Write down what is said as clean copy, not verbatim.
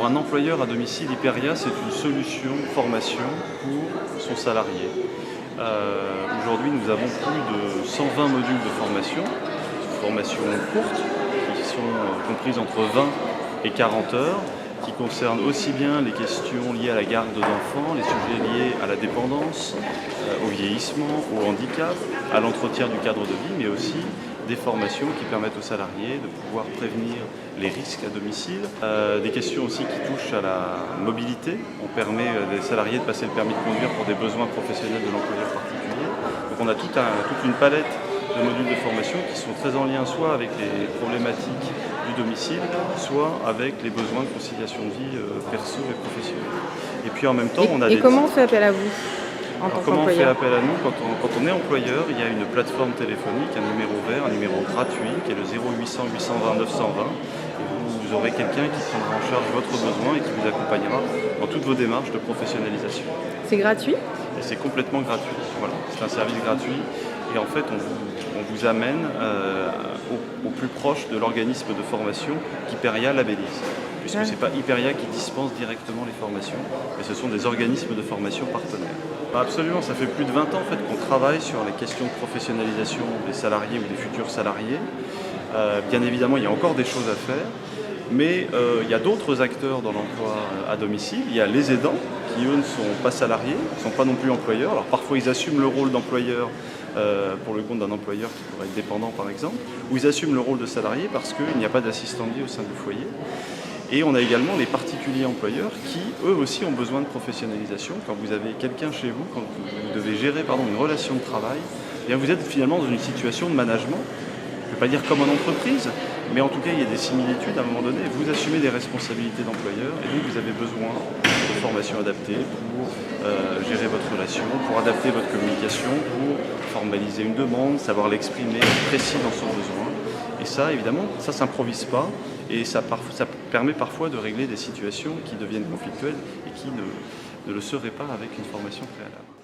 un employeur à domicile, Hyperia, c'est une solution formation pour son salarié. Aujourd'hui, nous avons plus de 120 modules de formation courte, qui sont comprises entre 20 et 40 heures, qui concernent aussi bien les questions liées à la garde d'enfants, les sujets liés à la dépendance, au vieillissement, au handicap, à l'entretien du cadre de vie, mais aussi des formations qui permettent aux salariés de pouvoir prévenir les risques à domicile, des questions aussi qui touchent à la mobilité. On permet des salariés de passer le permis de conduire pour des besoins professionnels de l'employeur particulier. Donc on a toute une palette de modules de formation qui sont très en lien soit avec les problématiques du domicile, soit avec les besoins de conciliation de vie perso et professionnelle. Et puis en même temps, on a Et comment on fait appel à vous en tant Comment on fait qu'employeur? appel à nous quand on est employeur? Il y a une plateforme téléphonique, un numéro vert, un numéro gratuit qui est le 0800 820 920. Et vous aurez quelqu'un qui prendra en charge votre besoin et qui vous accompagnera dans toutes vos démarches de professionnalisation. C'est gratuit? Et c'est complètement gratuit. Voilà, c'est un service gratuit. Et en fait, on vous amène au plus proche de l'organisme de formation qu'Hyperia labellise. Puisque ce n'est pas Hyperia qui dispense directement les formations, mais ce sont des organismes de formation partenaires. Absolument, ça fait plus de 20 ans en fait, qu'on travaille sur les questions de professionnalisation des salariés ou des futurs salariés. Bien évidemment, il y a encore des choses à faire, mais il y a d'autres acteurs dans l'emploi à domicile. Il y a les aidants qui, eux, ne sont pas salariés, ne sont pas non plus employeurs. Alors parfois, ils assument le rôle d'employeur pour le compte d'un employeur qui pourrait être dépendant, par exemple, ou ils assument le rôle de salarié parce qu'il n'y a pas d'assistant de vie au sein du foyer. Et on a également les particuliers employeurs qui, eux aussi, ont besoin de professionnalisation. Quand vous avez quelqu'un chez vous, quand vous devez gérer une relation de travail, eh bien vous êtes finalement dans une situation de management. Je ne vais pas dire comme en entreprise, mais en tout cas, il y a des similitudes à un moment donné. Vous assumez des responsabilités d'employeur et donc vous avez besoin de formation adaptée pour gérer votre relation, pour adapter votre communication, pour formaliser une demande, savoir l'exprimer, être précis dans son besoin. Et ça, évidemment, ça ne s'improvise pas et ça permet parfois de régler des situations qui deviennent conflictuelles et qui ne le seraient pas avec une formation préalable.